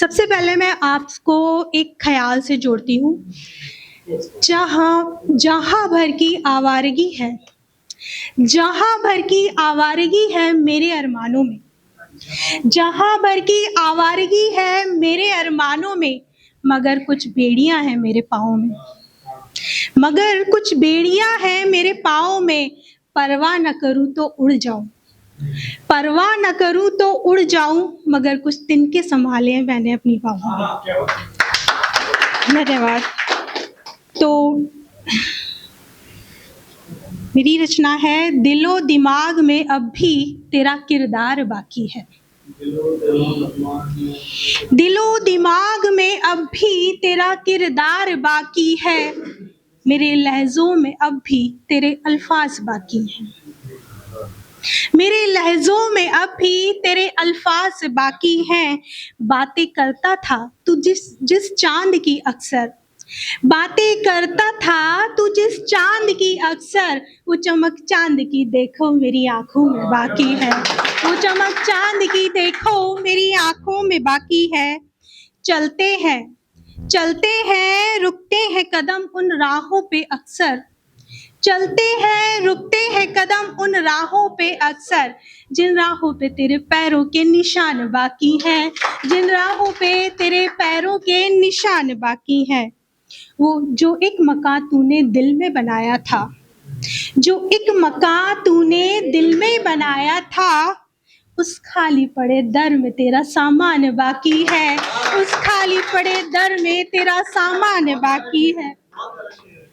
सबसे पहले मैं आपको एक ख़्याल से जोड़ती हूँ। जहाँ जहाँ भर की आवारगी है, जहाँ भर की आवारगी है मेरे अरमानों में, जहाँ भर की आवारगी है मेरे अरमानों में, मगर कुछ बेड़ियाँ हैं मेरे पाँव में, मगर कुछ बेड़ियाँ हैं मेरे पाँव में। परवाह न करूँ तो उड़ जाऊँ, परवाह न करूँ तो उड़ जाऊँ, मगर कुछ तिनके संभाले हैं मैंने अपनी बाहों में। धन्यवाद। तो मेरी रचना है, दिलो दिमाग में अब भी तेरा किरदार बाकी है। दिलो दिमाग में अब भी तेरा किरदार बाकी है, मेरे लहजों में अब भी तेरे अल्फाज बाकी हैं, मेरे लहजों में अब भी तेरे अल्फाज बाकी हैं। बातें करता था तू जिस चांद की अक्सर, बातें करता था तू जिस चांद की अक्सर, वो चमक चांद की देखो मेरी आंखों में बाकी है, वो चमक चांद की देखो मेरी आंखों में बाकी है। चलते हैं रुकते हैं कदम उन राहों पे अक्सर, चलते हैं रुकते हैं कदम उन राहों पे अक्सर, जिन राहों पे तेरे पैरों के निशान बाकी हैं, जिन राहों पे तेरे पैरों के निशान बाकी हैं। वो जो एक मकान तूने दिल में बनाया था, जो एक मकान तूने दिल में बनाया था, उस खाली पड़े दर में तेरा सामान बाकी है, उस खाली पड़े दर में तेरा सामान बाकी है।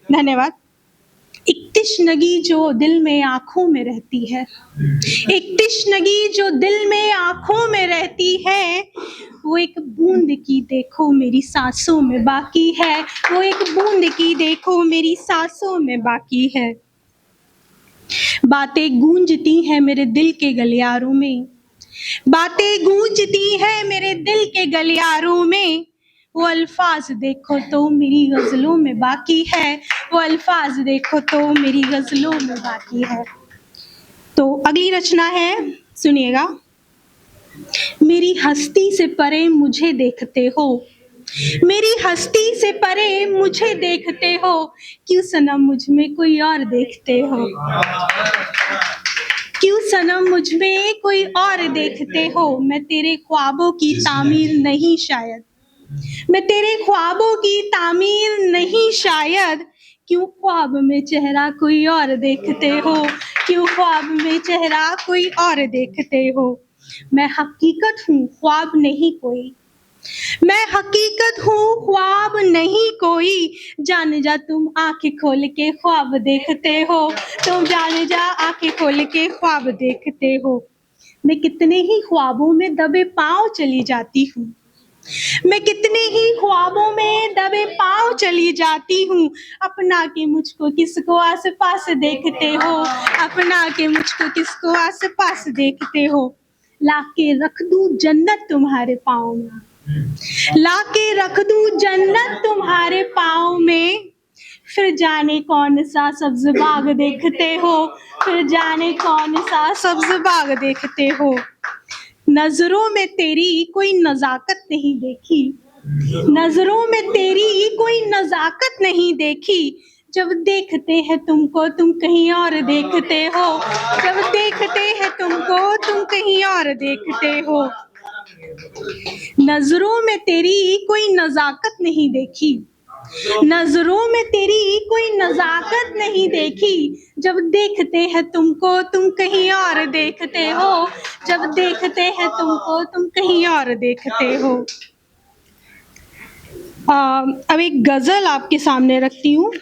धन्यवाद। एक तिश्नगी जो दिल में आँखों में रहती है, एक तिश्नगी जो दिल में आँखों में रहती है, वो एक बूंद की देखो मेरी सांसों में बाकी है, वो एक बूंद की देखो मेरी सांसों में बाकी है। बातें गूंजती हैं मेरे दिल के गलियारों में, बातें गूंजती हैं मेरे दिल के गलियारों में, वो अल्फाज देखो तो मेरी गज़लों में बाकी है, वो अल्फाज देखो तो मेरी गज़लों में बाकी है। तो अगली रचना है, सुनिएगा। मेरी हस्ती से परे मुझे देखते हो, मेरी हस्ती से परे मुझे देखते हो, क्यों सनम मुझ में कोई और देखते हो, क्यों सनम मुझ में कोई और देखते हो। मैं तेरे ख्वाबों की तामीर नहीं शायद, मैं तेरे ख्वाबों की तामीर नहीं शायद, क्यों ख्वाब में चेहरा कोई और देखते हो, क्यों ख्वाब में चेहरा कोई और देखते हो। मैं हकीकत हूँ ख्वाब नहीं कोई, मैं हकीकत हूँ ख्वाब नहीं कोई, जान जा तुम आंखें खोल के ख्वाब देखते हो, तुम जान जा आंखें खोल के ख्वाब देखते हो। मैं कितने ही ख्वाबों में दबे पाँव चली जाती हूँ, मैं कितने ही ख्वाबों में दबे पाँव चली जाती हूँ, अपना के मुझको किसको आस पास देखते हो, अपना के मुझको किसको आस पास देखते हो। लाके रख दूँ जन्नत तुम्हारे पाँव में, लाके रख दूँ जन्नत तुम्हारे पाँव में, फिर जाने कौन सा सब्ज बाग देखते हो, फिर जाने कौन सा सब्ज बाग देखते हो। नजरों में तेरी कोई नजाकत नहीं देखी, नजरों में तेरी कोई नजाकत नहीं देखी, जब देखते हैं तुमको तुम कहीं और देखते हो, जब देखते हैं तुमको तुम कहीं और देखते हो। नजरों में तेरी कोई नजाकत नहीं देखी, नजरों में तेरी कोई नजाकत नहीं देखी, जब देखते हैं तुमको तुम कहीं और देखते हो, जब देखते हैं तुमको तुम कहीं और देखते हो। अब एक गजल आपके सामने रखती हूँ।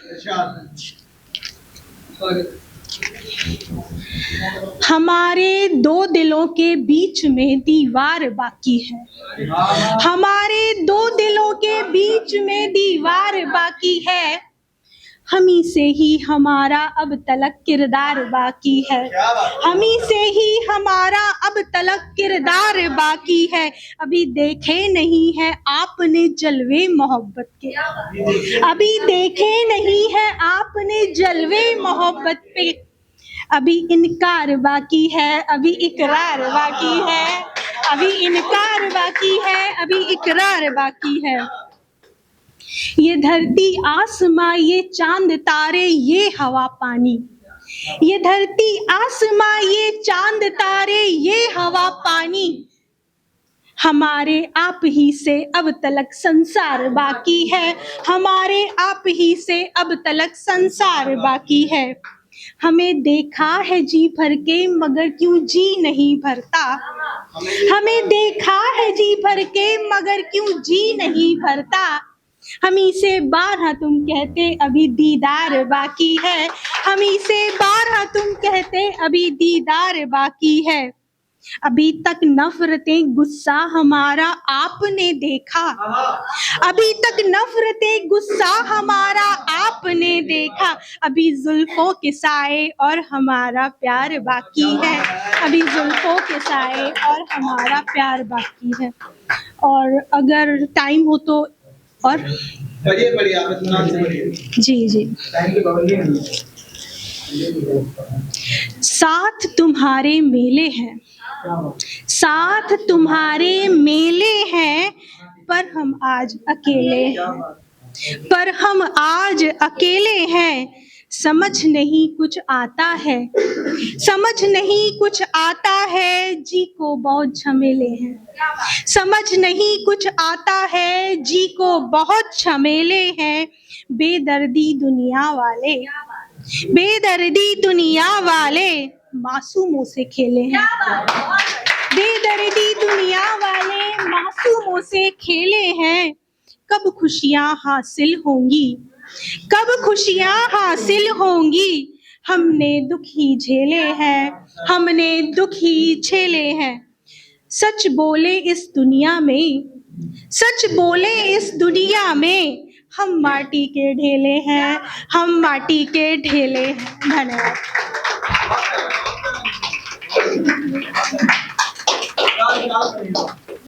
हमारे दो दिलों के बीच में दीवार बाकी है, हमारे दो दिलों के बीच में दीवार बाकी है, हमी से ही हमारा अब तलक किरदार बाकी है, हमी से ही हमारा अब तलक किरदार बाकी है। अभी देखे नहीं है आपने जलवे मोहब्बत के, अभी देखे नहीं है आपने जलवे मोहब्बत पे, अभी इनकार बाकी है, अभी इकरार बाकी है, अभी इनकार बाकी है, अभी इकरार बाकी है। ये धरती आसमां, ये चांद तारे, ये हवा पानी, ये धरती आसमां, ये चांद तारे, ये हवा पानी, हमारे आप ही से अब तलक संसार बाकी है, हमारे आप ही से अब तलक संसार बाकी है। हमें देखा है जी भर के मगर क्यों जी नहीं भरता, हमें देखा है जी भर के मगर क्यों जी नहीं भरता। हमी से 12 तुम कहते अभी दीदार बाकी है, हमी से 12 तुम कहते अभी दीदार बाकी है। अभी तक नफरतें गुस्सा हमारा आपने देखा, अभी तक नफरतें गुस्सा हमारा आपने देखा। अभी जुल्फों के साए और हमारा प्यार बाकी है, अभी जुल्फों के साए और हमारा प्यार बाकी है। और अगर टाइम हो तो और पढ़िए आप इतना पढ़िए। जी। साथ तुम्हारे मेले हैं, साथ तुम्हारे मेले हैं, पर हम आज अकेले हैं, पर हम आज अकेले हैं। समझ नहीं कुछ आता है, समझ नहीं कुछ आता है, जी को बहुत झमेले हैं, समझ नहीं कुछ आता है, जी को बहुत झमेले हैं। बेदर्दी दुनिया वाले, बेदर्दी दुनिया वाले मासूमों से खेले हैं, बेदर्दी दुनिया वाले मासूमों से खेले हैं। कब खुशियां हासिल होंगी, कब खुशियां हासिल होंगी, हमने दुख ही झेले हैं, हमने दुख ही झेले हैं। सच बोले इस दुनिया में, सच बोले इस दुनिया में, हम माटी के ढेले हैं, हम माटी के ढेले हैं। धन्यवाद।